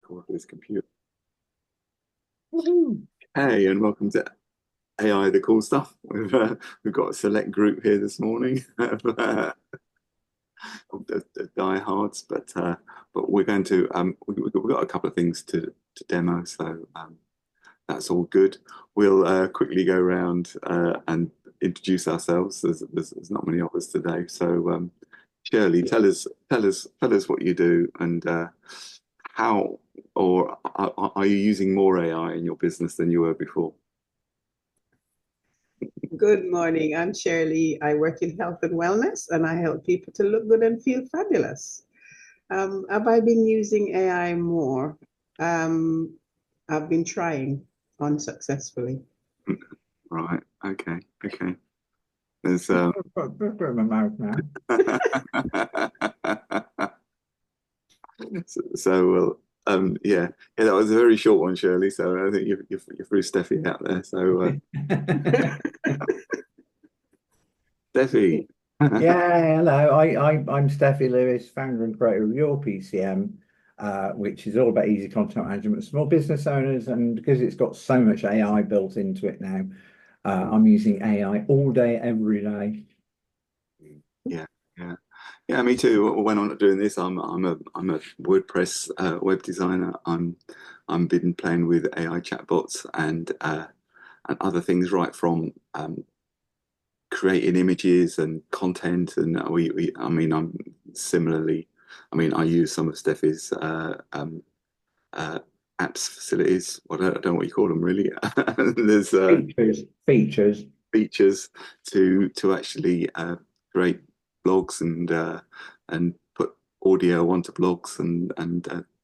Call this computer. Hey, and welcome to AI, the cool stuff. We've got a select group here this morning of the diehards, but we're going to we've got a couple of things to demo, so that's all good. We'll quickly go around and introduce ourselves. There's not many of us today, so Shirley, tell us what you do and how, or are you using more AI in your business than you were before? Good morning. I'm Shirley. I work in health and wellness, and I help people to look good and feel fabulous. Have I been using AI more? I've been trying unsuccessfully. Right. Okay. Okay. There's Put in my mouth now. so yeah, that was a very short one, Shirley. So I think you're through Steffi out there. So Steffi. Yeah, hello. I'm Steffi Lewis, founder and creator of Your PCM, which is all about easy content management for small business owners. And because it's got so much AI built into it now, I'm using AI all day, every day. Yeah, yeah, yeah. Me too. When I'm not doing this, I'm a WordPress web designer. I'm been playing with AI chatbots and other things, right from creating images and content. And I mean, I use some of Steffi's apps facilities. Well, I don't know what you call them really. There's Features. features to actually create blogs and put audio onto blogs and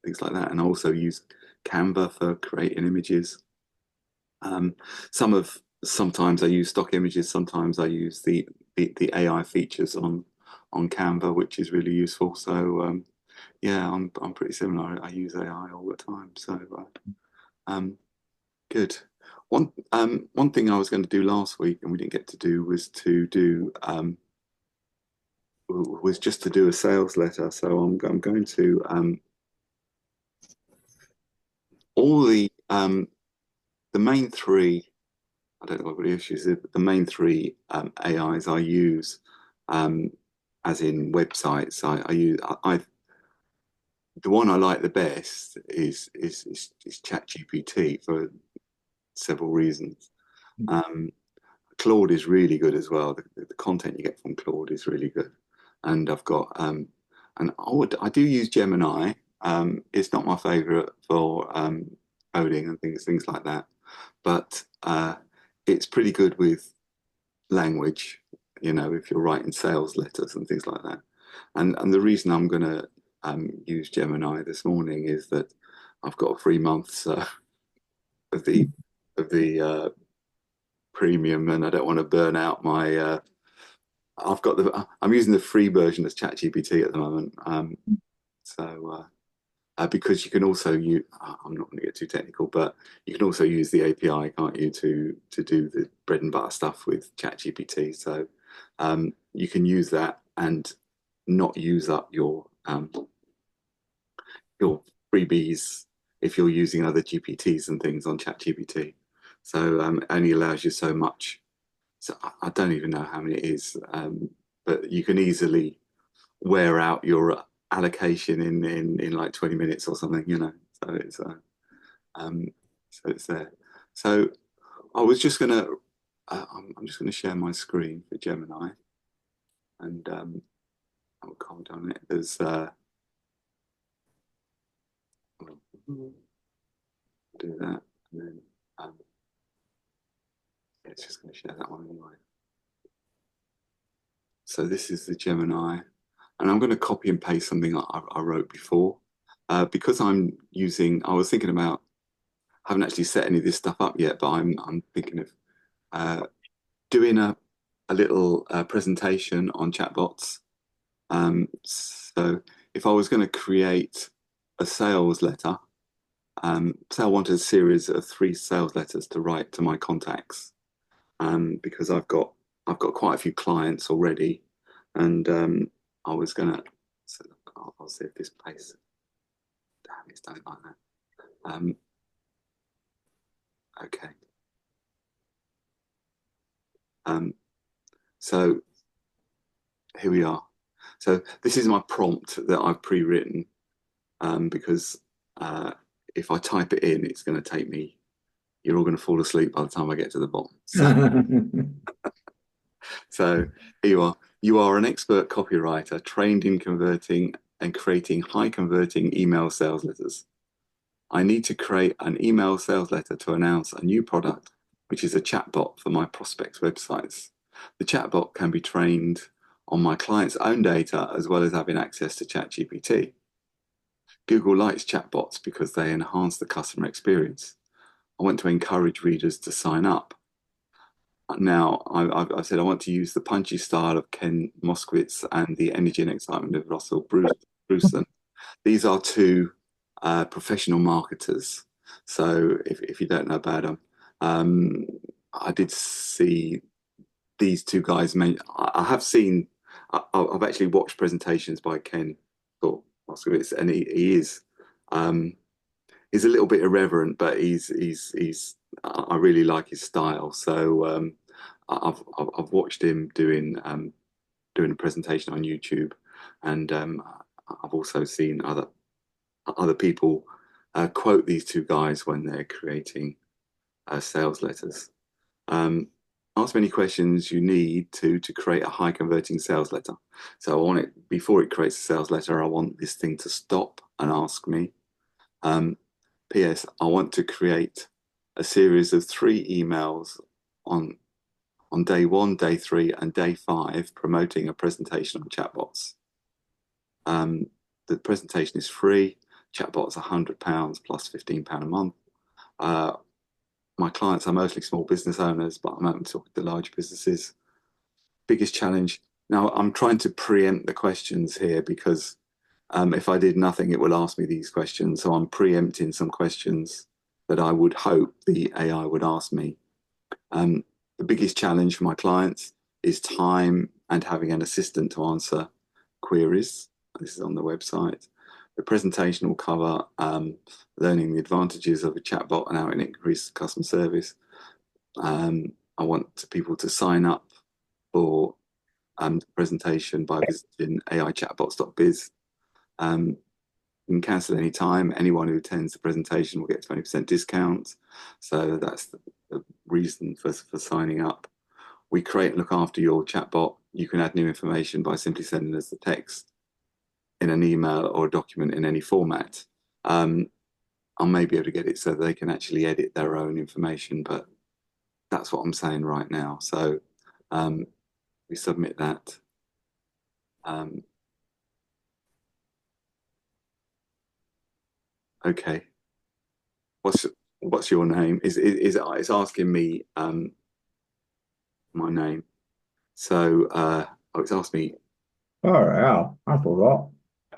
things like that. And I also use Canva for creating images. Sometimes I use stock images. Sometimes I use the AI features on Canva, which is really useful. So yeah, I'm pretty similar. I use AI all the time. So good. One thing I was going to do last week and we didn't get to do was just to do a sales letter. So I'm going to all the main three. I don't know what the issues is, but the main three AIs I use, as in websites, I use the one I like the best is ChatGPT for several reasons. Claude is really good as well. The content you get from Claude is really good, and I've got and I do use Gemini. It's not my favorite for coding and things like that, but it's pretty good with language. You know, if you're writing sales letters and things like that. And the reason I'm going to use Gemini this morning is that I've got 3 months of the premium, and I don't want to burn out my. I'm using the free version of ChatGPT at the moment. So because you can also use, I'm not going to get too technical, but you can also use the API, can't you, to do the bread and butter stuff with ChatGPT. So you can use that and not use up your freebies if you're using other GPTs and things on ChatGPT. So it only allows you so much. So I don't even know how many it is, but you can easily wear out your allocation in like 20 minutes or something, you know. Um, so it's there. So I was just gonna I'm just gonna share my screen for Gemini, and I'll comment on it. There's do that, and then yeah, it's just gonna share that one anyway. So this is the Gemini, and I'm going to copy and paste something I wrote before. Because I was thinking about, I haven't actually set any of this stuff up yet, but I'm thinking of doing a little presentation on chatbots. So if I was going to create a sales letter, say I wanted a series of 3 sales letters to write to my contacts, because I've got quite a few clients already, and I was gonna. So I'll see if this place. Damn, it's done like that. Um, okay. Um, so here we are. So this is my prompt that I've pre-written because if I type it in, it's going to take me. You're all going to fall asleep by the time I get to the bottom. So here you are. You are an expert copywriter trained in converting and creating high converting email sales letters. I need to create an email sales letter to announce a new product, which is a chatbot for my prospects' websites. The chatbot can be trained on my client's own data as well as having access to ChatGPT. Google likes chatbots because they enhance the customer experience. I want to encourage readers to sign up. Now, I've said I want to use the punchy style of Ken Moskowitz and the energy and excitement of Russell Bruson. These are two professional marketers. So if you don't know about them, um, I did see these two guys. I have seen. I've actually watched presentations by Ken Moskowitz, and he is. Um, he's a little bit irreverent, but he's. I really like his style. So I've watched him doing a presentation on YouTube, and I've also seen other people quote these two guys when they're creating sales letters. Um, Ask many questions you need to create a high converting sales letter. So I want it before it creates a sales letter. I want this thing to stop and ask me. P.S. I want to create a series of 3 emails on day 1, day 3, and day 5 promoting a presentation on chatbots. The presentation is free. Chatbot's £100 plus £15 a month. My clients are mostly small business owners, but I'm open to talking to large businesses. Biggest challenge. Now, I'm trying to preempt the questions here because if I did nothing, it will ask me these questions. So I'm preempting some questions that I would hope the AI would ask me. The biggest challenge for my clients is time and having an assistant to answer queries. This is on the website. The presentation will cover learning the advantages of a chatbot and how it increases customer service. I want people to sign up for the presentation by visiting aichatbots.biz. You can cancel any time. Anyone who attends the presentation will get 20% discount. So that's the reason for signing up. We create and look after your chatbot. You can add new information by simply sending us the text in an email or a document in any format. I may be able to get it so they can actually edit their own information, but that's what I'm saying right now. So we submit that. Okay. What's what's your name? It's asking me my name. So it's asked me. Oh, yeah, I forgot. Oh,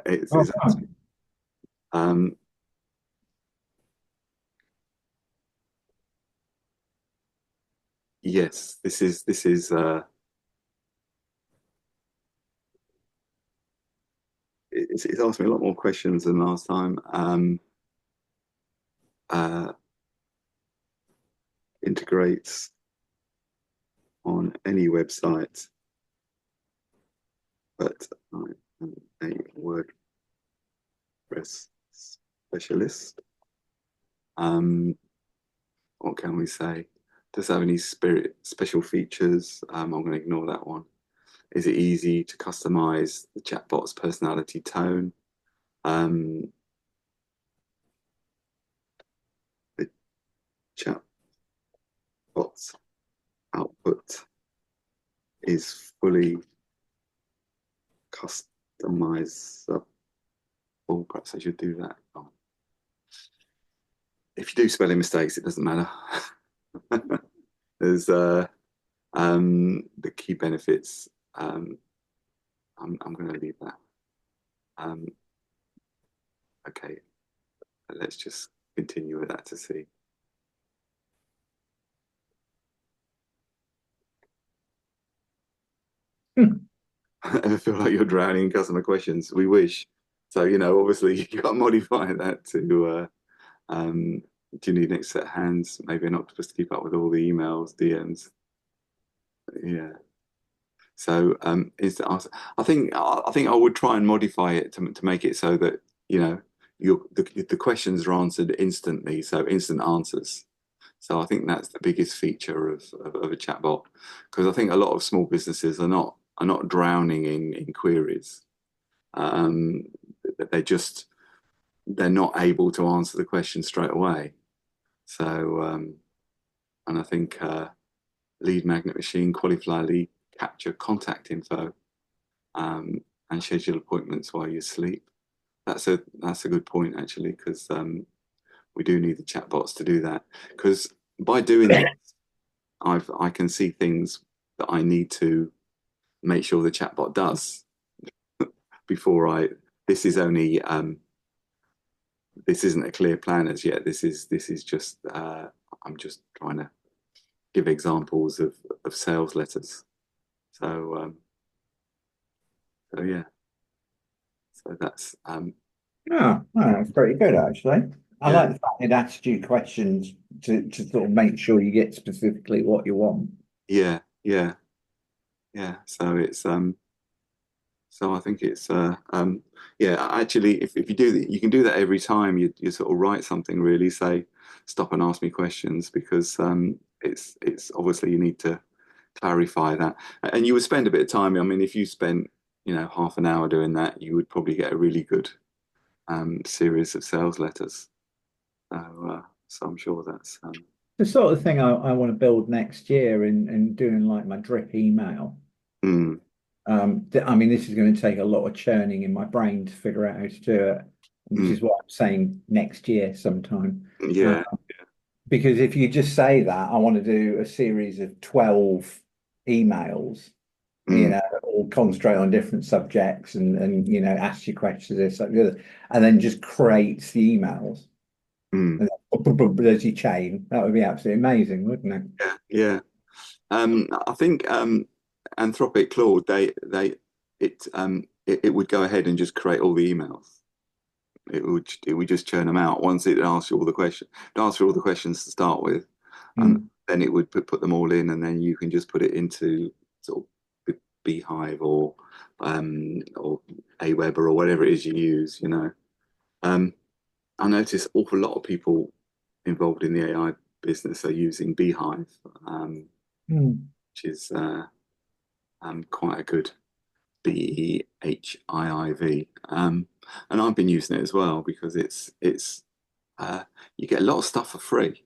It's asked me. Um, yes, this is. It's asked me a lot more questions than last time. Uh, Integrates on any website, but I am a WordPress specialist. What can we say? Does it have any special features? I'm going to ignore that one. Is it easy to customize the chatbot's personality tone? The chatbot's output is fully customizable. Perhaps I should do that. Oh. If you do spelling mistakes, it doesn't matter. There's the key benefits. I'm going to leave that. Um, okay, let's just continue with that to see. I feel like you're drowning in customer questions. We wish. So, obviously you can't modify that Do you need an extra set of hands? Maybe an octopus to keep up with all the emails, DMs. Yeah. So is the answer? I think I would try and modify it to make it so that the questions are answered instantly, so instant answers. So I think that's the biggest feature of a chatbot, because I think a lot of small businesses are not drowning in queries. Um, they're not able to answer the question straight away. So and I think lead magnet machine, cauliflower lead capture contact info, and schedule appointments while you sleep. That's a good point actually, because we do need the chatbots to do that. Because by doing this, I can see things that I need to make sure the chatbot does before I. This is only this isn't a clear plan as yet. This is just I'm just trying to give examples of sales letters. So yeah, so that's Oh, that's pretty good actually. I yeah, like the fact it asks you questions to sort of make sure you get specifically what you want. yeah, yeah, yeah. So I think it's yeah, actually if you do that, you can do that every time you sort of write something, really say stop and ask me questions, because it's obviously you need to clarify that. And you would spend a bit of time. I mean, if you spent, half an hour doing that, you would probably get a really good series of sales letters. So I'm sure that's The sort of thing I want to build next year in doing like my drip email. mm, I mean, this is going to take a lot of churning in my brain to figure out how to do it, which mm, is what I'm saying next year sometime. Uh, yeah, because if you just say that, I want to do a series of 12 emails, mm, all concentrate on different subjects and ask you questions, this, that, the other, and then just creates the emails. mm, And then, there's your chain. That would be absolutely amazing, wouldn't it? yeah, yeah. I think Anthropic Claude, it would go ahead and just create all the emails. It would just churn them out once it asks you all the questions. It asks you all the questions to start with, and Mm. then it would put them all in, and then you can just put it into sort of Beehive or Aweber or whatever it is you use. Um, I notice awful lot of people involved in the AI business are using Beehive, Mm. which is quite a good Behiiv. And I've been using it as well, because it's you get a lot of stuff for free.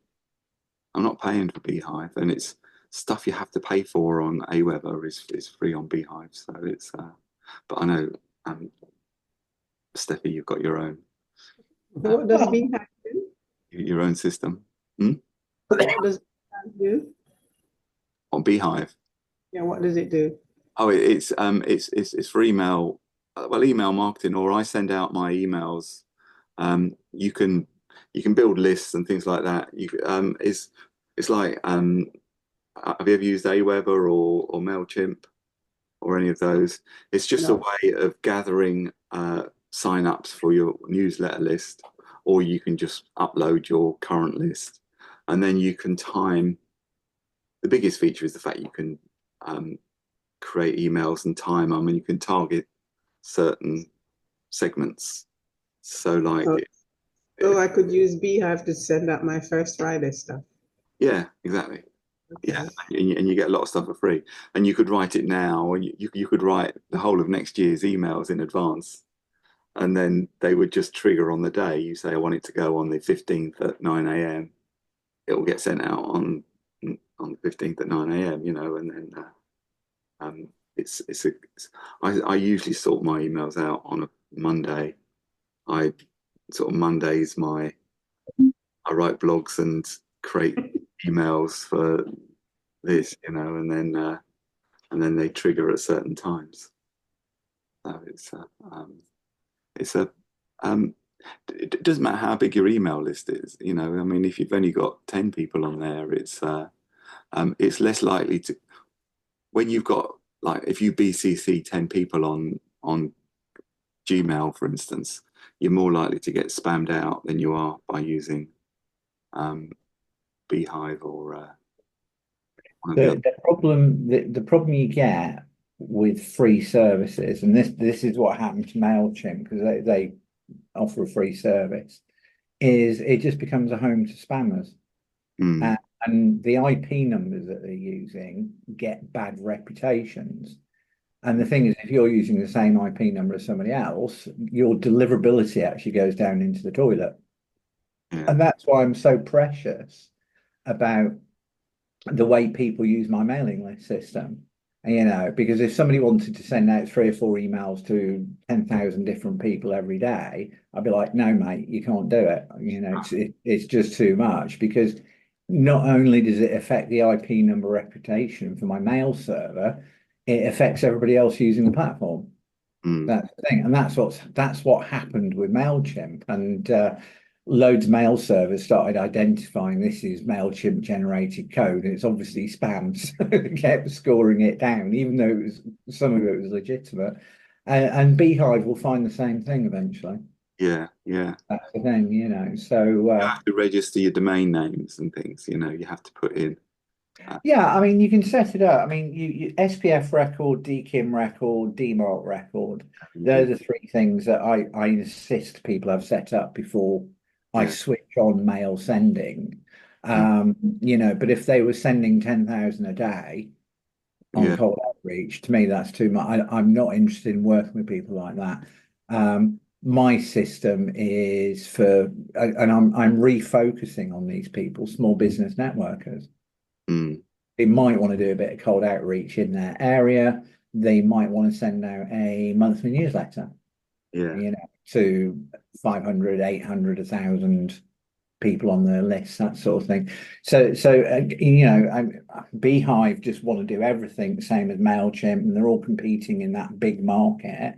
I'm not paying for Beehive, and it's stuff you have to pay for on Aweber is free on Beehive. So it's but I know Steffi, you've got uh, What does Beehive do? your own system. Hmm? What does Beehive do? On Beehive. Yeah, what does it do? Oh, it's for email, well, email marketing, or I send out my emails. You can build lists and things like that. It's like have you ever used Aweber or Mailchimp or any of those? It's just a No. way of gathering sign-ups for your newsletter list, or you can just upload your current list, and then you can time. The biggest feature is the fact you can um, create emails and time them, and you can target certain segments. So, like, Oh, so I could use Beehive to send out my first Friday stuff. yeah, exactly. Yeah, Okay. and you get a lot of stuff for free. And you could write it now, or you could write the whole of next year's emails in advance, and then they would just trigger on the day. You say, I want it to go on the 15th at 9 a.m. It will get sent out on the 15th at 9 a.m., and then um, I usually sort my emails out on a Monday. I sort of Mondays I write blogs and create emails for this, and then they trigger at certain times. So it's a um, it doesn't matter how big your email list is. I mean, if you've only got 10 people on there, it's less likely to, when you've got, like, if you BCC 10 people on Gmail, for instance, you're more likely to get spammed out than you are by using Beehive or one of the other. The problem you get with free services, and this is what happened to MailChimp because they offer a free service, is it just becomes a home to spammers. Mm, And the IP numbers that they're using get bad reputations. And the thing is, if you're using the same IP number as somebody else, your deliverability actually goes down into the toilet. yeah. And that's why I'm so precious about the way people use my mailing list system. You know, because if somebody wanted to send out 3 or 4 emails to 10,000 different people every day, I'd be like, no, mate, you can't do it. You know, it's just too much because not only does it affect the IP number reputation for my mail server, it affects everybody else using the platform. Mm, That's the thing, and that's what happened with MailChimp, and loads of mail servers started identifying this is MailChimp generated code, and it's obviously spam, so they kept scoring it down, even though some of it was legitimate. And Beehive will find the same thing eventually. yeah, yeah. That's the thing, you know. So You have to register your domain names and things, you know, you have to put in. yeah, I mean, you can set it up. I mean, you SPF record, DKIM record, DMARC record. They're Yeah, the 3 things that I insist people have set up before I yeah, switch on mail sending. mm, You know, but if they were sending 10,000 a day on yeah, cold outreach, to me, that's too much. I'm not interested in working with people like that. My system is for, and I'm refocusing on these people, small business networkers. mm, They might want to do a bit of cold outreach in their area. They might want to send out a monthly newsletter, yeah, you know, to 500, 800, 1,000 people on their list, that sort of thing. So you know, Beehive just want to do everything same as MailChimp, and they're all competing in that big market.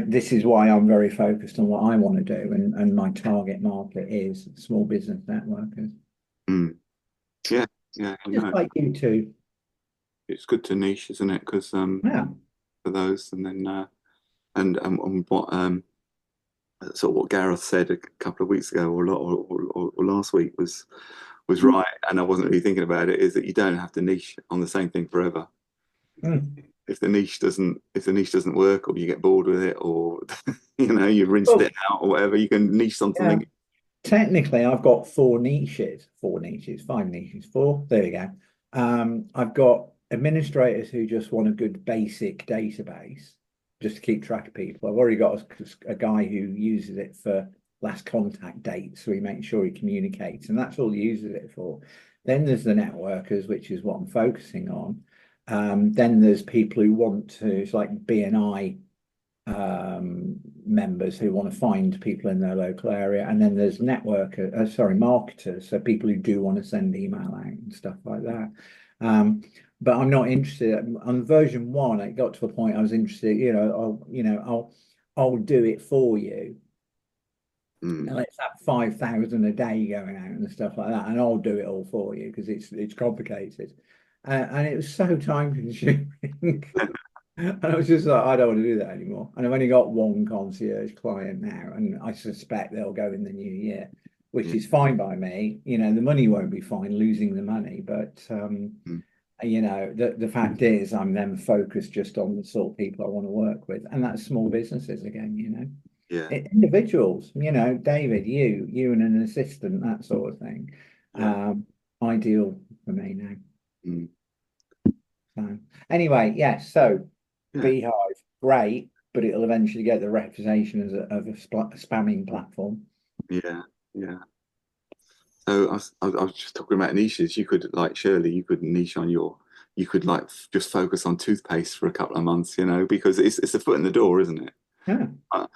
This is why I'm very focused on what I want to do, and my target market is small business networkers, mm, yeah, yeah. I just know. like you two. It's good to niche, isn't it? Because Yeah. for those, and then and what sort of what Gareth said a couple of weeks ago or last week was right, and I wasn't really thinking about it. Is that you don't have to niche on the same thing forever. Mm. If the niche doesn't work, or you get bored with it, or you know you've rinsed Well, it out or whatever, you can niche on yeah. something. Technically, I've got 4 niches, 4 niches, 5 niches, four. There we go. I've got administrators who just want a good basic database just to keep track of people. I've already got a guy who uses it for last contact dates, so he makes sure he communicates, and that's all he uses it for. Then there's the networkers, which is what I'm focusing on. Then there's people who want to, it's like BNI members who want to find people in their local area, and then there's marketers, so people who do want to send email out and stuff like that. But I'm not interested on version 1. It got to a point I was interested. I'll do it for you. Mm, And let's have 5,000 a day going out and stuff like that, and I'll do it all for you because it's complicated, and it was so time consuming. And I was just like, I don't want to do that anymore. And I've only got one concierge client now, and I suspect they'll go in the new year, which yeah, is fine by me. You know, the money won't be fine, losing the money, but mm, you know, the fact is, I'm then focused just on the sort of people I want to work with, and that's small businesses again. You know, yeah, individuals. You know, David, you and an assistant, that sort of thing. yeah, Ideal for me now. mm, So anyway, yes. So yeah, Beehive, great, but it'll eventually get the reputation as a spamming platform. yeah, yeah. So I was just talking about niches. You could like Shirley, you could niche on you could like just focus on toothpaste for a couple of months, you know, because it's a foot in the door, isn't it? Yeah.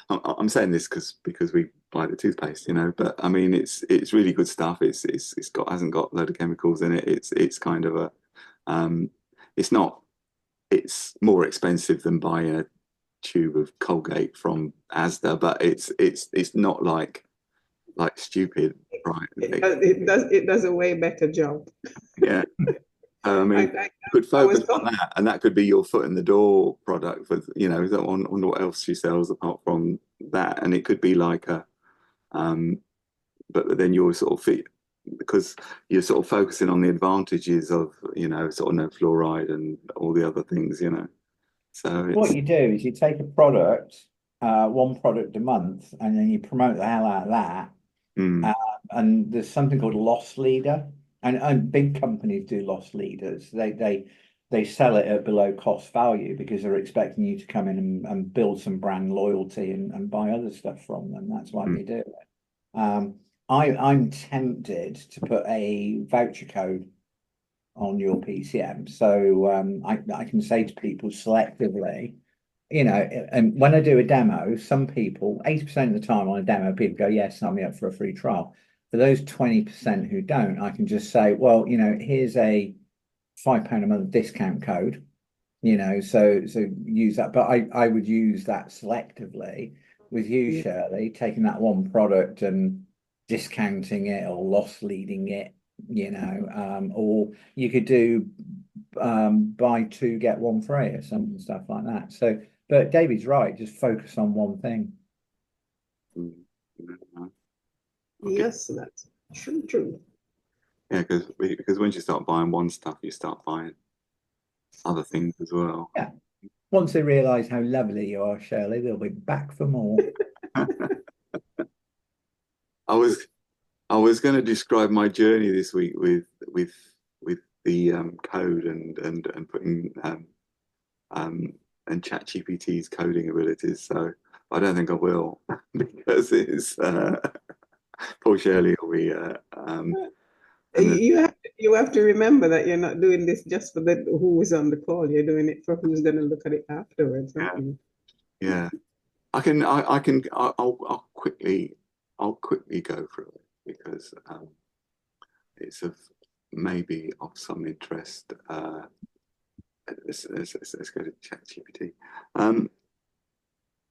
I'm saying this because we buy the toothpaste, you know, but I mean it's really good stuff. It's got hasn't got a load of chemicals in it. It's kind of a um, it's not it's more expensive than buying a tube of Colgate from Asda, but it's not like stupid, right? It does a way better job. Yeah. I I, mean, I, you could I was focus on that, and that could be your foot in the door product for, you know, on what else she sells apart from that, and it could be like a but then you're sort of fit because you're sort of focusing on the advantages of, sort of no fluoride and all the other things, So What it's you do is you take a product, one product a month, and then you promote the hell out of that. mm, And there's something called loss leader, and big companies do loss leaders. They sell it at below cost value because they're expecting you to come in and build some brand loyalty and buy other stuff from them. That's why mm, they do it. I'm tempted to put a voucher code on your PCM, so I can say to people selectively, and when I do a demo, some people, 80% of the time on a demo, people go, yes, sign me up for a free trial. For those 20% who don't, I can just say, well, here's a £5 a month discount code, so use that. But I would use that selectively with you, Yeah. Shirley, taking that one product and discounting it or loss leading it, or you could do buy two, get one free or something, stuff like that. So, but David's right, just focus on one thing. mm, mm, okay. Yes, that's true, true. Yeah, because once you start buying one stuff, you start buying other things as well. Yeah. Once they realise how lovely you are, Shirley, they'll be back for more. I was I was going to describe my journey this week with the code and putting and ChatGPT's coding abilities. So I don't think I will because it's poor Shirley will be and the, You have to remember that you're not doing this just for the who is on the call. You're doing it for who's going to look at it afterwards. yeah, Aren't you? yeah. I'll quickly go through it because it's of maybe of some interest. Let's go to ChatGPT.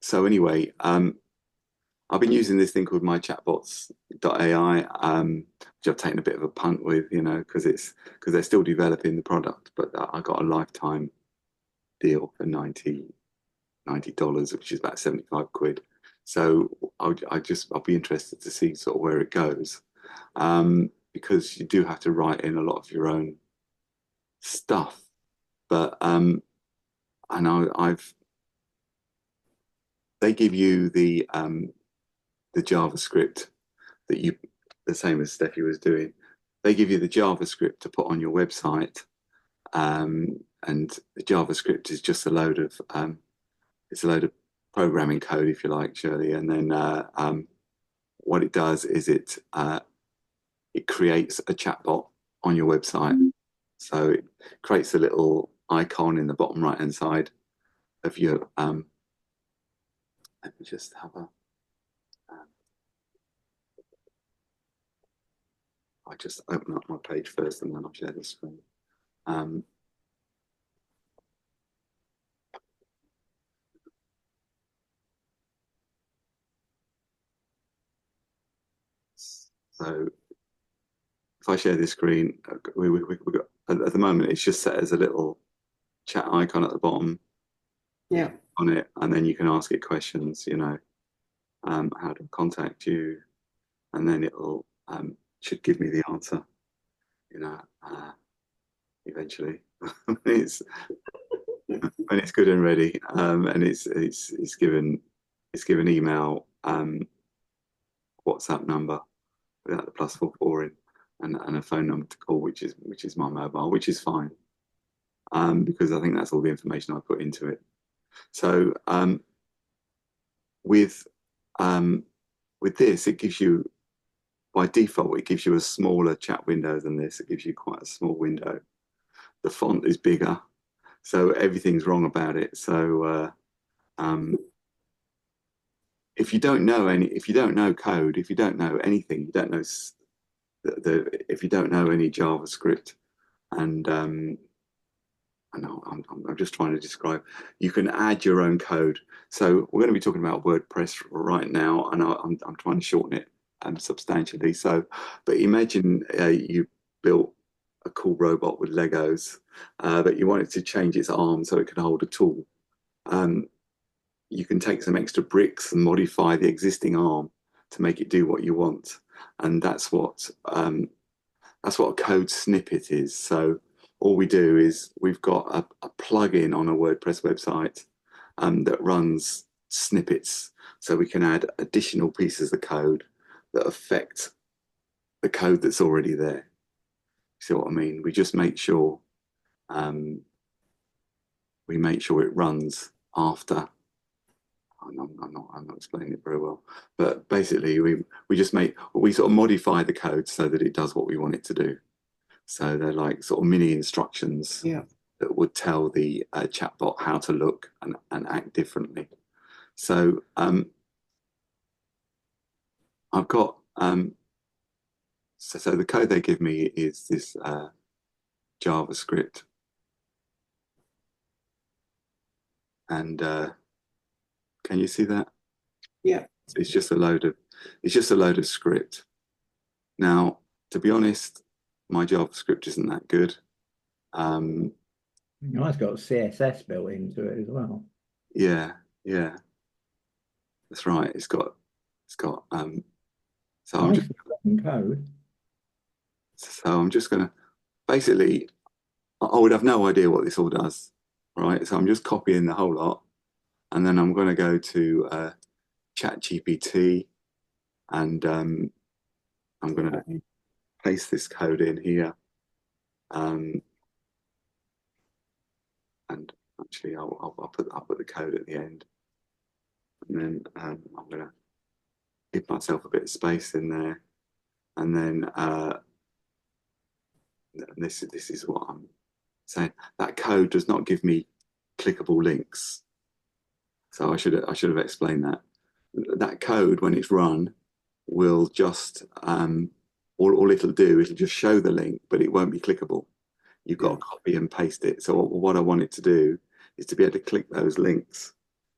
So anyway, I've been using this thing called my chatbots.ai, which I've taken a bit of a punt with, because they're still developing the product, but I got a lifetime deal for $90, which is about 75 quid. So I'll be interested to see sort of where it goes, because you do have to write in a lot of your own stuff. But and I've they give you the JavaScript that you the same as Steffi was doing. They give you the JavaScript to put on your website, and the JavaScript is just it's a load of programming code, if you like, Shirley. And then what it does is it creates a chatbot on your website. So it creates a little icon in the bottom right hand side of your. Let me just have a. I just open up my page first, and then I'll share the screen. Um, so if I share this screen, we got, at the moment it's just set as a little chat icon at the bottom Yeah. on it, and then you can ask it questions. How to contact you, and then it'll should give me the answer. Eventually, when it's when it's good and ready, and it's given email, WhatsApp number without the +44 in, and a phone number to call, which is my mobile, which is fine, because I think that's all the information I put into it. So with with this, it gives you by default it gives you a smaller chat window than this. It gives you quite a small window. The font is bigger, so everything's wrong about it. So if you don't know if you don't know code, if you don't know anything, you don't know if you don't know any JavaScript, and I know I'm just trying to describe. You can add your own code. So we're going to be talking about WordPress right now, and I'm trying to shorten it substantially. So, but imagine you built a cool robot with Legos, but you wanted to change its arm so it could hold a tool. Um, you can take some extra bricks and modify the existing arm to make it do what you want. And that's what a code snippet is. So all we do is we've got a plugin on a WordPress website that runs snippets. So we can add additional pieces of code that affect the code that's already there. See what I mean? We just make sure it runs after. I'm not explaining it very well, but basically we sort of modify the code so that it does what we want it to do. So they're like sort of mini instructions that would tell the chatbot how to look and act differently. So I've got so the code they give me is this JavaScript, and can you see that? Yeah. It's just a load of script. Now, to be honest, my JavaScript isn't that good. It's got CSS built into it as well. Yeah, that's right. It's got so I'm just code. So I'm just gonna basically I would have no idea what this all does, right? So I'm just copying the whole lot, and then I'm gonna go to ChatGPT, and I'm gonna paste this code in here. And actually, I'll put the code at the end, and then I'm gonna give myself a bit of space in there, and then this is what I'm saying. That code does not give me clickable links, so I should have explained that. That code, when it's run, will just all it'll do is just show the link, but it won't be clickable. You've got to copy and paste it. So what I want it to do is to be able to click those links.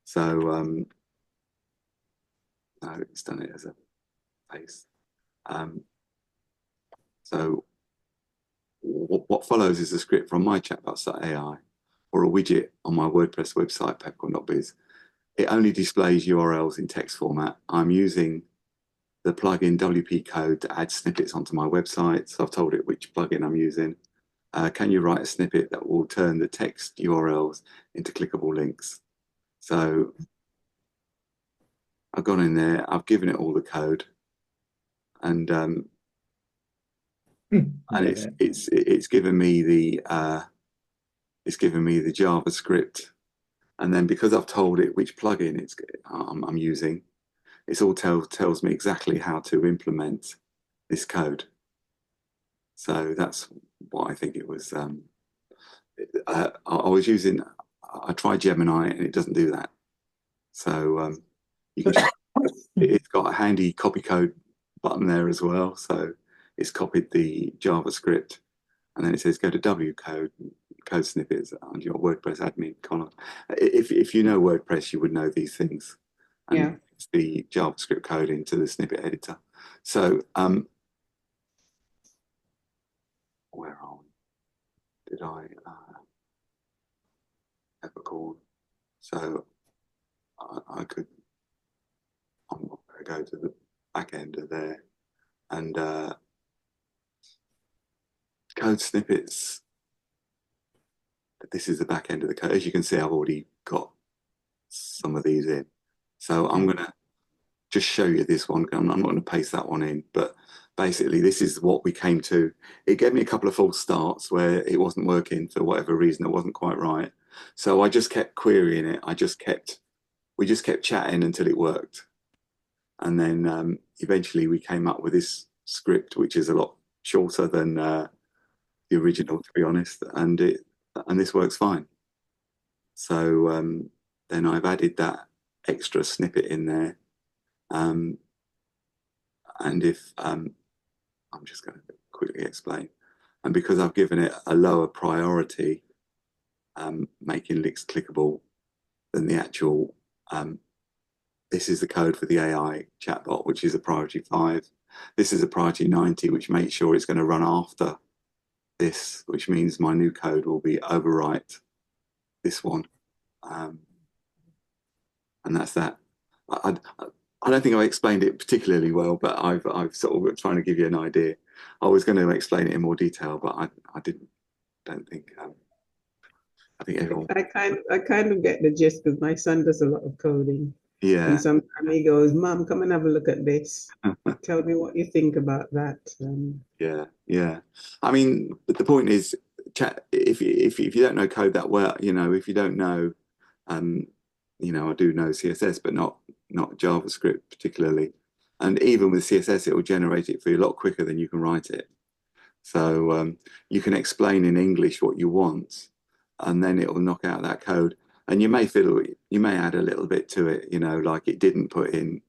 So no, it's done it as a paste. So what follows is a script from my chatbots.ai or a widget on my WordPress website, pepcorn.biz. It only displays URLs in text format. I'm using the plugin WP Code to add snippets onto my website. So I've told it which plugin I'm using. Can you write a snippet that will turn the text URLs into clickable links? So I've gone in there, I've given it all the code, and it's given me the JavaScript, and then because I've told it which plugin I'm using, it all tells me exactly how to implement this code. So that's what I think it was. I tried Gemini and it doesn't do that. So you can it's got a handy copy code button there as well. So it's copied the JavaScript, and then it says go to code snippets under your WordPress admin column. If you know WordPress, you would know these things. And it's the JavaScript code into the snippet editor. So where are we? Did I have a call? So I'm going to go to the back end of there, and code snippets. This is the back end of the code. As you can see, I've already got some of these in. So I'm going to just show you this one. I'm not going to paste that one in, but basically this is what we came to. It gave me a couple of false starts where it wasn't working for whatever reason. It wasn't quite right. So I just kept querying it. We just kept chatting until it worked. And then eventually we came up with this script, which is a lot shorter than the original, to be honest. And this works fine. So then I've added that extra snippet in there. And if I'm just going to quickly explain. And because I've given it a lower priority, making links clickable than the actual, this is the code for the AI chatbot, which is a priority 5. This is a priority 90, which makes sure it's going to run after this, which means my new code will be overwrite this one. and that's that. I don't think I explained it particularly well, but I've sort of trying to give you an idea. I was going to explain it in more detail, but I didn't. Don't think. I think everyone. I kind of get the gist because my son does a lot of coding. And Yeah. sometimes he goes, Mom, come and have a look at this. Tell me what you think about that. Yeah, yeah. I mean, but the point is, chat. If you don't know code that well, if you don't know, um, I do know CSS, but not JavaScript particularly. And even with CSS, it will generate it for you a lot quicker than you can write it. So you can explain in English what you want, and then it will knock out that code. And you may add a little bit to it, like it didn't put in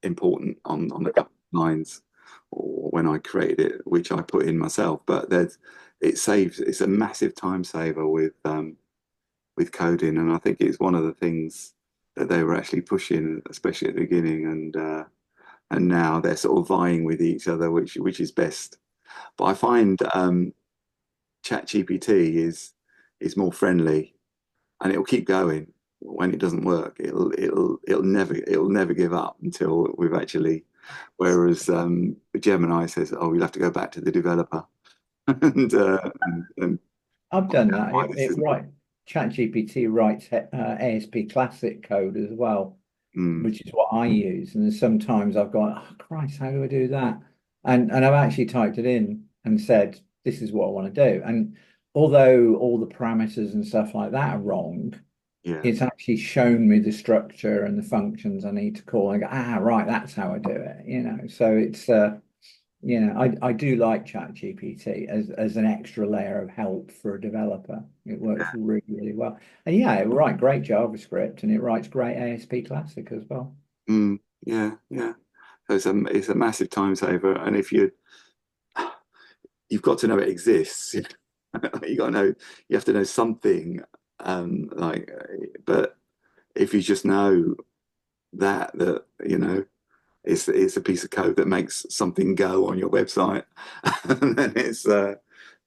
important on the couple of lines or when I created it, which I put in myself. But it's a massive time saver with coding, and I think it's one of the things that they were actually pushing, especially at the beginning, and now they're sort of vying with each other, which is best. But I find ChatGPT is more friendly, and it'll keep going when it doesn't work. It'll never give up until we've actually. Whereas Gemini says, "Oh, we'll have to go back to the developer," and I've done that. why this is. ChatGPT writes ASP Classic code as well, Mm, which is what I use. And sometimes I've gone, oh Christ, how do I do that? And I've actually typed it in and said, this is what I want to do. And although all the parameters and stuff like that are wrong, yeah. it's actually shown me the structure and the functions I need to call. I go, right, that's how I do it. So it's I do like ChatGPT as an extra layer of help for a developer. It works really, really well. And yeah, it writes great JavaScript and it writes great ASP Classic as well. Yeah, yeah. So it's a massive time saver, and if you've got to know it exists. You got to know you have to know something, like, but if you just know that it's a piece of code that makes something go on your website, and then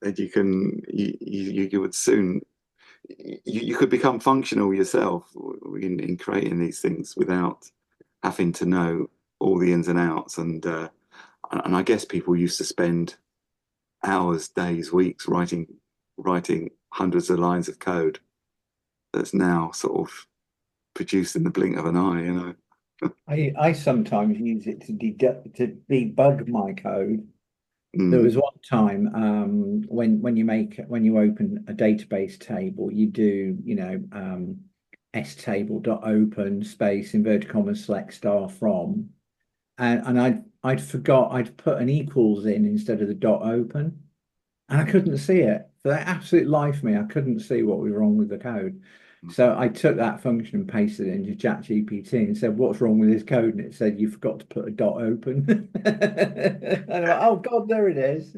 then you would soon you could become functional yourself in creating these things without having to know all the ins and outs. And I guess people used to spend hours, days, weeks writing hundreds of lines of code that's now sort of produced in the blink of an eye. I sometimes use it to debug my code. There Mm, was one time when you open a database table, you do stable.open space inverted commas select star from, and I'd forgot I'd put an equals in instead of the dot open, and I couldn't see it. For the absolute life of me, I couldn't see what was wrong with the code. So I took that function and pasted it into ChatGPT and said, "What's wrong with this code?" And it said, "You forgot to put a dot open." And I'm like, "Oh God, there it is."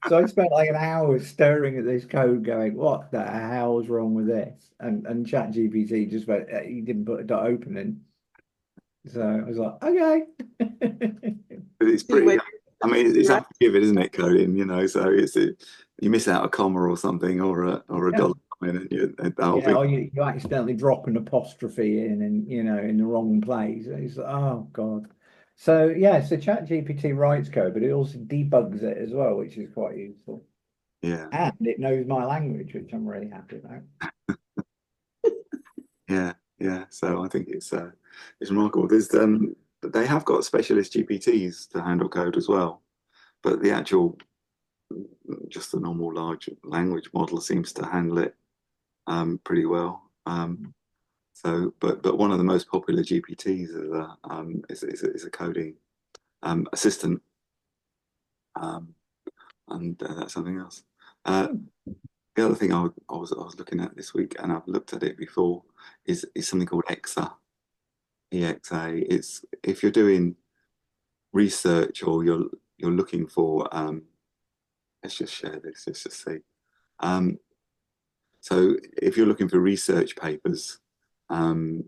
So I spent like an hour staring at this code, going, "What the hell's wrong with this?" And ChatGPT just went, "You didn't put a dot open in." So I was like, "Okay." but it's See, pretty. when I mean, it's right, unforgiving, isn't it, coding? So you miss out a comma or something or a Yeah. dollar sign, and that'll Yeah, be. or you accidentally drop an apostrophe in and in the wrong place. It's oh God. So yeah, so ChatGPT writes code, but it also debugs it as well, which is quite useful. Yeah, And it knows my language, which I'm really happy about. yeah, yeah. So I think it's remarkable. They have got specialist GPTs to handle code as well, but the actual just the normal large language model seems to handle it pretty well. But one of the most popular GPTs is a coding assistant, um, and that's something else. Uh, the other thing I was looking at this week, and I've looked at it before, is something called EXA. It's if you're doing research or you're looking for let's just share this. Let's just see. Um, so if you're looking for research papers, um,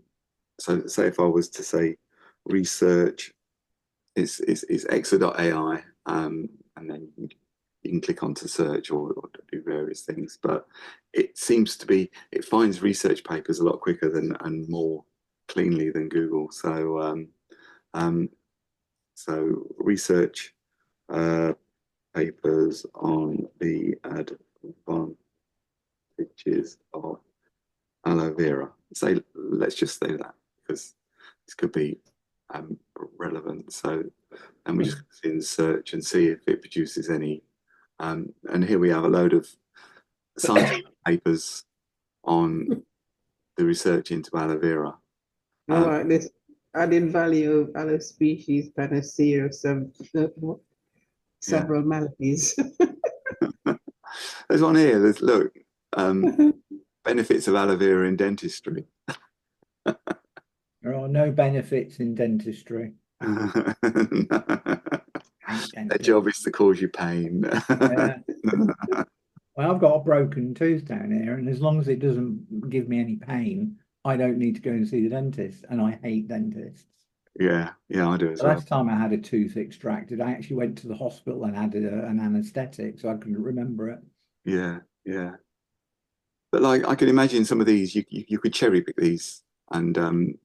so say if I was to say research, it's exa.ai, and then you can click on to search or do various things. But it seems to be it finds research papers a lot quicker than and more cleanly than Google. Um, so research papers on the advantages of aloe vera. Say, let's just say that because this could be relevant. So, and we just in search and see if it produces any. And here we have a load of scientific papers on the research into aloe vera. All right, this added value of aloe species panacea of several maladies. There's one here. There's look, benefits of aloe vera in dentistry. There are no benefits in dentistry. Their job is to cause you pain. Yeah. Well, I've got a broken tooth down here, and as long as it doesn't give me any pain, I don't need to go and see the dentist. And I hate dentists. Yeah, I do as The well. last time I had a tooth extracted, I actually went to the hospital and had an anaesthetic, so I couldn't remember it. Yeah. But like I can imagine some of these, you could cherry pick these and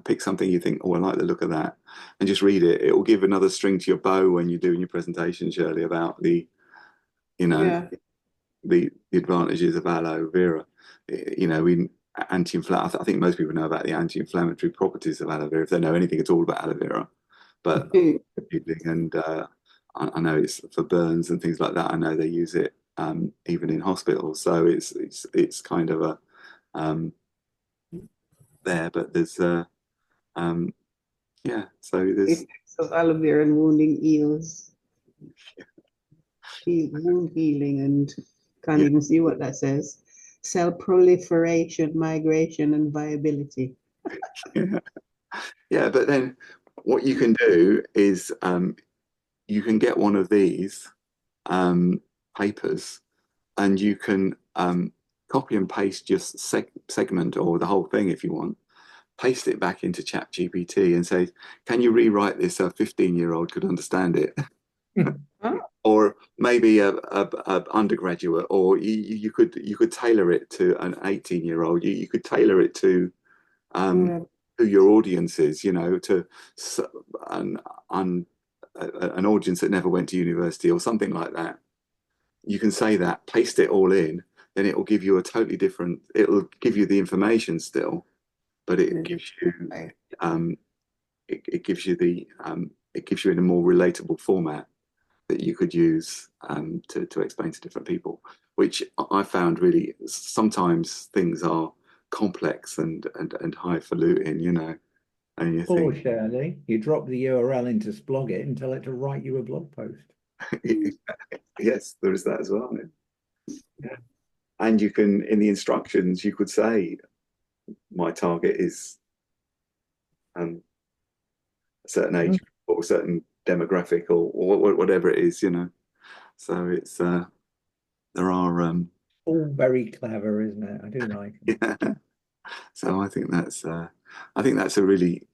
pick something you think, oh, I like the look of that, and just read it. It will give another string to your bow when you're doing your presentation, Shirley, about the, you know, Yeah. the advantages of aloe vera. You know, we anti-inflammatory. I think most people know about the anti-inflammatory properties of aloe vera if they know anything at all about aloe vera. But and I know it's for burns and things like that. I know they use it even in hospitals. So it's kind of a there, but there's yeah. So there's Effects of aloe vera and wounding eels, wound healing, and can't yeah. even see what that says. Cell proliferation, migration, and viability. Yeah, but then what you can do is you can get one of these papers and you can copy and paste just segment or the whole thing if you want, paste it back into ChatGPT and say, can you rewrite this so a 15-year-old could understand it? Huh? Or maybe a undergraduate, or you could tailor it to an 18-year-old. You could tailor it to Yeah. who your audience is, you know, to an, an an audience that never went to university or something like that. You can say that, paste it all in, then it will give you a totally different. It will give you the information still, but it gives you um, it gives you the it gives you in a more relatable format that you could use to explain to different people, which I found really sometimes things are complex and highfalutin, you know, and you Or think, Shirley, you drop the URL into Splog it and tell it to write you a blog post. yes, there is that as well. Yeah. And you can, in the instructions, you could say, my target is a certain age or a certain demographic or whatever it is, you know. So it's there are All very clever, isn't it? I do like it. yeah. So I think that's a really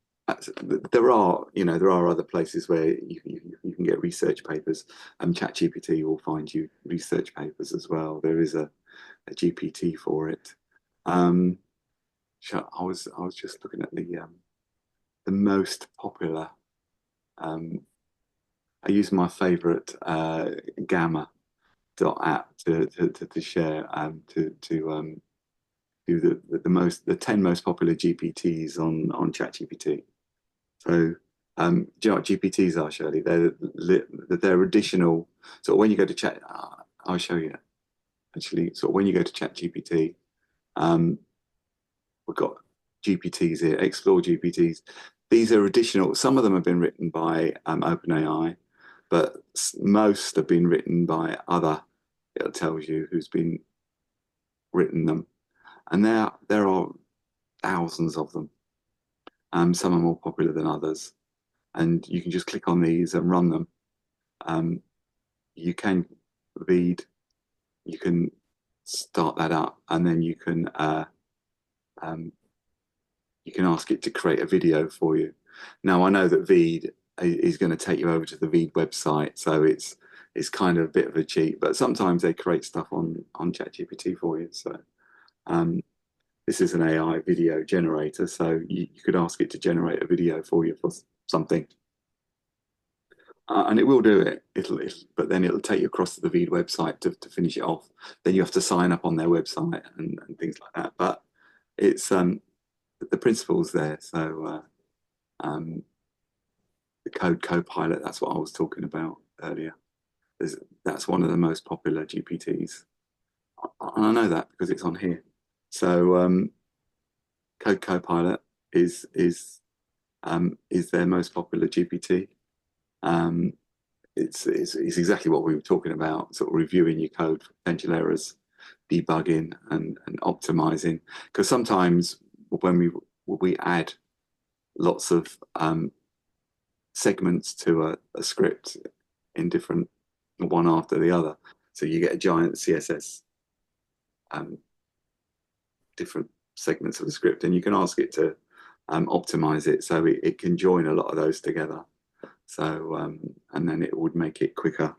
there are there are other places where you can get research papers. ChatGPT will find you research papers as well. There is a GPT for it. Um, I was just looking at the most popular. I use my favorite Gamma dot app to share to do the 10 most popular GPTs on ChatGPT. So do you know what GPTs are, Shirley? They're additional. So when you go to Chat, I'll show you actually. So when you go to ChatGPT, um, we've got GPTs here, Explore GPTs. These are additional. Some of them have been written by OpenAI, but most have been written by other. It tells you who's been written them, and there are thousands of them. Some are more popular than others, and you can just click on these and run them. You can read, you can start that up, and then um, you can ask it to create a video for you. Now I know that Veed is going to take you over to the Veed website, so it's kind of a bit of a cheat, but sometimes they create stuff on ChatGPT for you. So, um, this is an AI video generator, so you could ask it to generate a video for you for something. And it will do it. But then it'll take you across to the Veed website to finish it off. Then you have to sign up on their website and things like that. But it's the principle's there. So the Code Copilot, that's what I was talking about earlier. That's one of the most popular GPTs. And I know that because it's on here. So Code Copilot is their most popular GPT. It's exactly what we were talking about, sort of reviewing your code for potential errors, debugging and optimizing. Because sometimes when we add lots of segments to a script in different, one after the other, so you get a giant CSS, different segments of the script, and you can ask it to optimize it so it can join a lot of those together. So and then it would make it quicker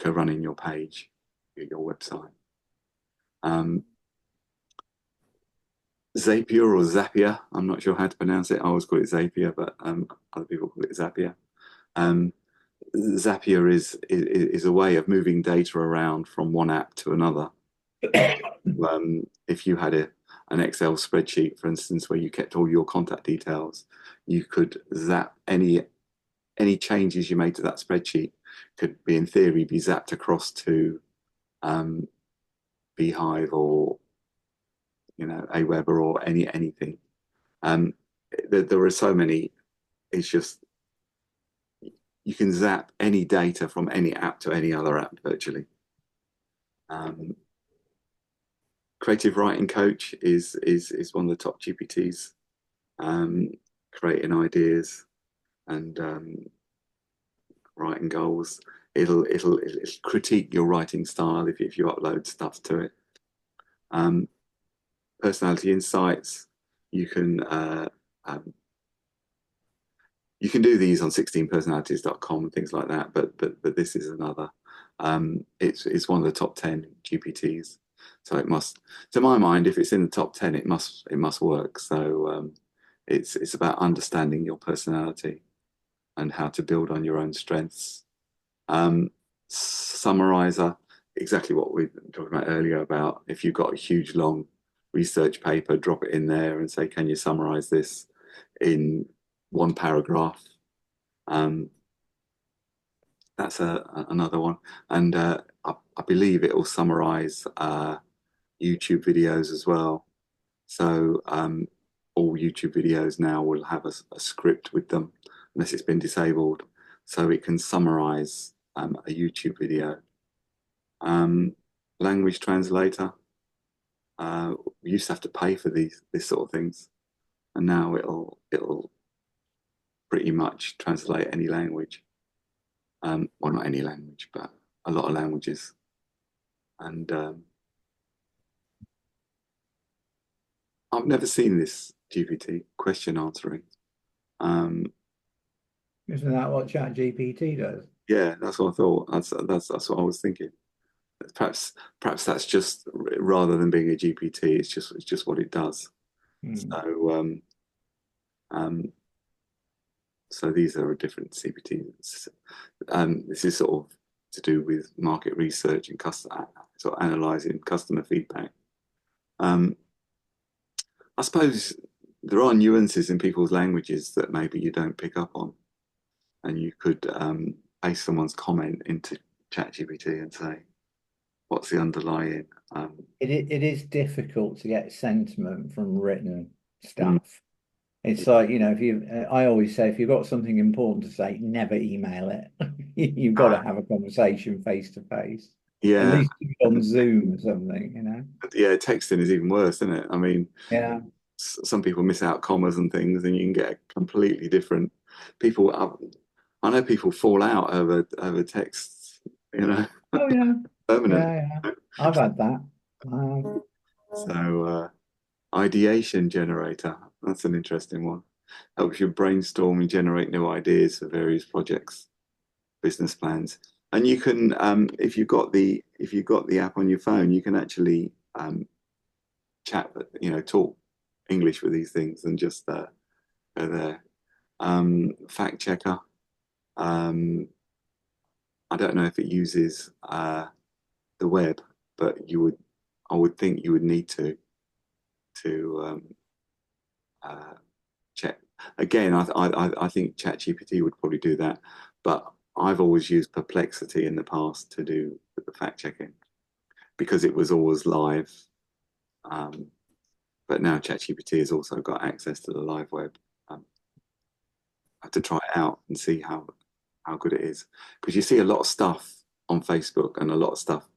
running your page, your website. Zapier or Zapier, I'm not sure how to pronounce it. I always call it Zapier, but other people call it Zapier. Zapier is a way of moving data around from one app to another. If you had an Excel spreadsheet, for instance, where you kept all your contact details, you could zap any changes you made to that spreadsheet could be, in theory, be zapped across to Beehive or Aweber or anything. There are so many. It's just you can zap any data from any app to any other app virtually. Creative Writing Coach is one of the top GPTs, creating ideas and writing goals. It'll critique your writing style if you upload stuff to it. Personality insights, you can do these on 16personalities.com and things like that, but this is another. It's one of the top 10 GPTs, so it must, to my mind, if it's in the top 10, it must work. So it's about understanding your personality and how to build on your own strengths. Summarizer, exactly what we were talking about earlier, about if you've got a huge long research paper, drop it in there and say, can you summarize this in one paragraph? That's another one. And I believe it will summarize YouTube videos as well. So all YouTube videos now will have a script with them, unless it's been disabled, so it can summarize a YouTube video. Language translator. We used to have to pay for this sort of things, and now it'll pretty much translate any language. Well, not any language, but a lot of languages. And I've never seen this GPT question answering. Isn't that what ChatGPT does? Yeah, that's what I thought. That's what I was thinking. Perhaps that's just, rather than being a GPT, it's just what it does. So these are a different CPTs. This is sort of to do with market research and sort of analysing customer feedback. I suppose there are nuances in people's languages that maybe you don't pick up on, and you could paste someone's comment into ChatGPT and say, what's the underlying? It is difficult to get sentiment from written stuff. It's like, I always say, if you've got something important to say, never email it. You've got to have a conversation face to face. Yeah. At least on Zoom or something, Yeah, texting is even worse, isn't it? I mean, yeah. Some people miss out commas and things, and you can get a completely different people. I know people fall out over texts, Oh yeah. permanent. Yeah. I've had that. So ideation generator, that's an interesting one. Helps you brainstorm and generate new ideas for various projects, business plans. And you can, if you've got the app on your phone, you can actually chat, talk English with these things and just go there. Fact checker. I don't know if it uses the web, but I would think you would need to check. Again, I think ChatGPT would probably do that, but I've always used Perplexity in the past to do the fact checking because it was always live. But now ChatGPT has also got access to the live web. I have to try it out and see how good it is, because you see a lot of stuff on Facebook and a lot of stuff,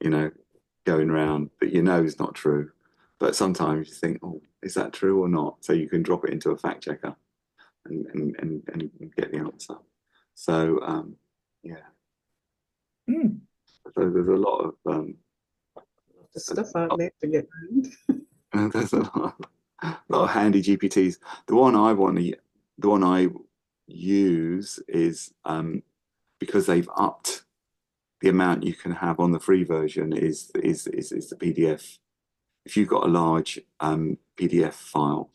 going around that is not true. But sometimes you think, oh, is that true or not? So you can drop it into a fact checker and get the answer. So yeah. So there's a lot of stuff out there to get around. there's a lot of handy GPTs. The one I use is because they've upped the amount you can have on the free version is the PDF. If you've got a large PDF file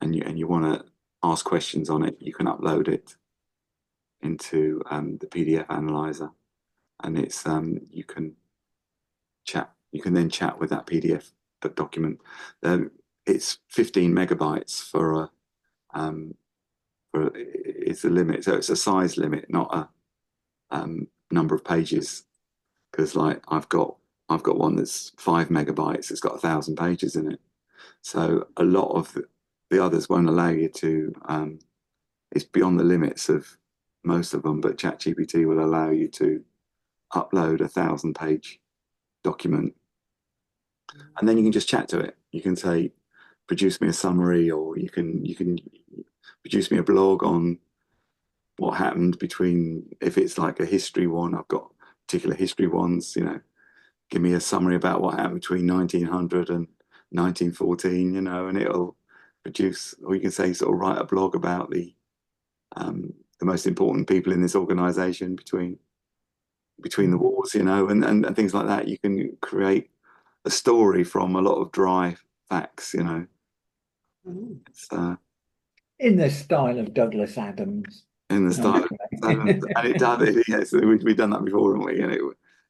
and you want to ask questions on it, you can upload it into the PDF analyzer, and it's you can then chat with that PDF document. It's 15 megabytes for it's a limit, so it's a size limit, not a number of pages. Because like I've got one that's 5 megabytes. It's got 1,000 pages in it. So a lot of the others won't allow you to. It's beyond the limits of most of them, but ChatGPT will allow you to upload 1,000-page document, and then you can just chat to it. You can say, produce me a summary, or you can produce me a blog on what happened between, if it's like a history one, I've got particular history ones, give me a summary about what happened between 1900 and 1914, and it'll produce, or you can say sort of write a blog about the most important people in this organization between the wars, and things like that. You can create a story from a lot of dry facts, It's In the style of Douglas Adams. in the style of Adams, and it does it. Yes, we've done that before, haven't we? And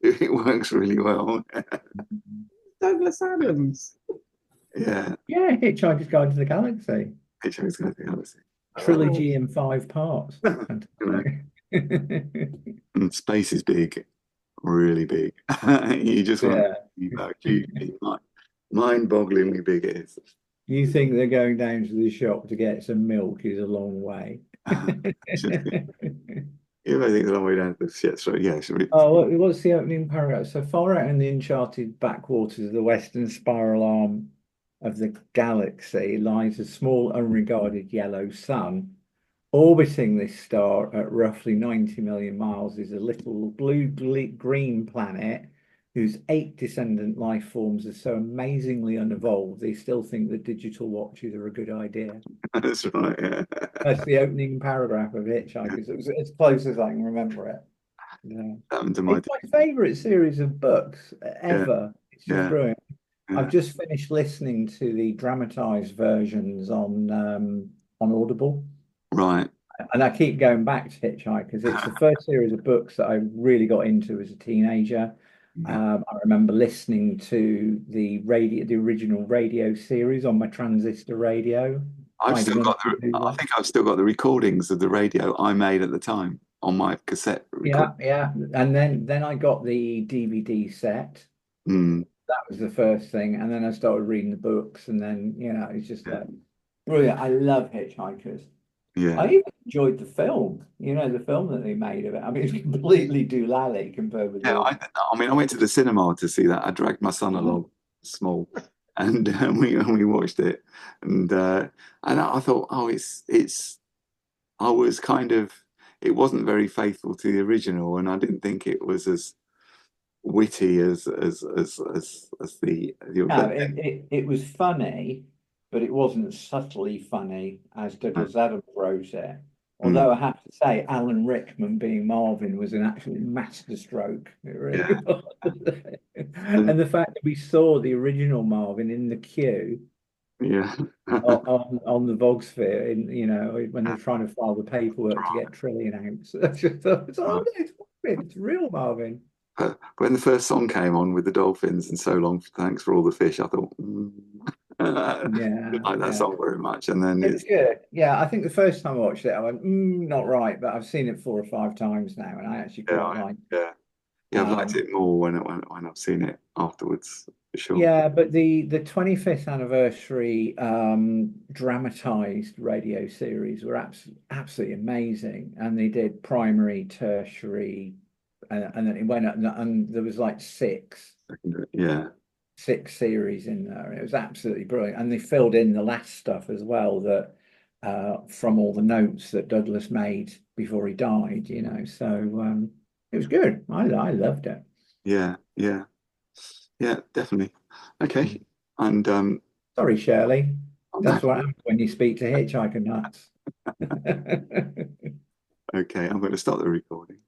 it works really well. Douglas Adams. Yeah. Yeah, Hitchhiker's Guide to the Galaxy. Hitchhiker's Guide to the Galaxy. Trilogy in 5 parts. And space is big, really big. You just want to see how hugely mind-bogglingly big it is. You think they're going down to the shop to get some milk is a long way. Yeah, I think the long way down to the shit. So yeah, Oh, what's the opening paragraph? So far out in the uncharted backwaters of the western spiral arm of the galaxy lies a small unregarded yellow sun. Orbiting this star at roughly 90 million miles is a little blue-green planet whose 8 descendant life forms are so amazingly unevolved they still think that digital watches are a good idea. That's right, yeah. That's the opening paragraph of Hitchhikers. It was as close as I can remember it. Yeah. Happened to It's my favourite series of books ever. It's just brilliant. Yeah. I've just finished listening to the dramatised versions on Audible. Right. And I keep going back to Hitchhikers. It's the first series of books that I really got into as a teenager. I remember listening to the original radio series on my transistor radio. I think I've still got the recordings of the radio I made at the time on my cassette record. Yeah. And then I got the DVD set. That was the first thing. And then I started reading the books, and then, it's just like brilliant. I love Hitchhikers. Yeah. I even enjoyed the film, the film that they made of it. I mean, it's completely doolally compared with I went to the cinema to see that. I dragged my son along, small, and we watched it, and I thought, it wasn't very faithful to the original, and I didn't think it was as witty as the. No, it was funny, but it wasn't subtly funny as Douglas Adams wrote it. Although I have to say, Alan Rickman being Marvin was an absolute masterstroke. It really was. And the fact that we saw the original Marvin in the queue Yeah. on the Vogsphere, in when they're trying to file the paperwork to get Trillion out. I just thought, oh, no, it's Marvin, it's real Marvin. When the first song came on with the dolphins and so long, thanks for all the fish, I thought, I Yeah, like that yeah. song very much. And then It was it's, good. Yeah, I think the first time I watched it, I went, not right, but I've seen it 4 or 5 times now, and I actually quite yeah, like it. yeah, yeah, I've liked Um, it more when I've seen it afterwards, for sure. yeah, but the 25th anniversary dramatized radio series were absolutely amazing, and they did primary, tertiary, and then it went up, and there was like Yeah, six series in there. It was absolutely brilliant, and they filled in the last stuff as well that from all the notes that Douglas made before he died. So it was good. I loved it. yeah, yeah, yeah, definitely. Okay, and Sorry, Shirley. on That's that, what happens when you speak to hitchhiker nuts. okay, I'm going to stop the recording.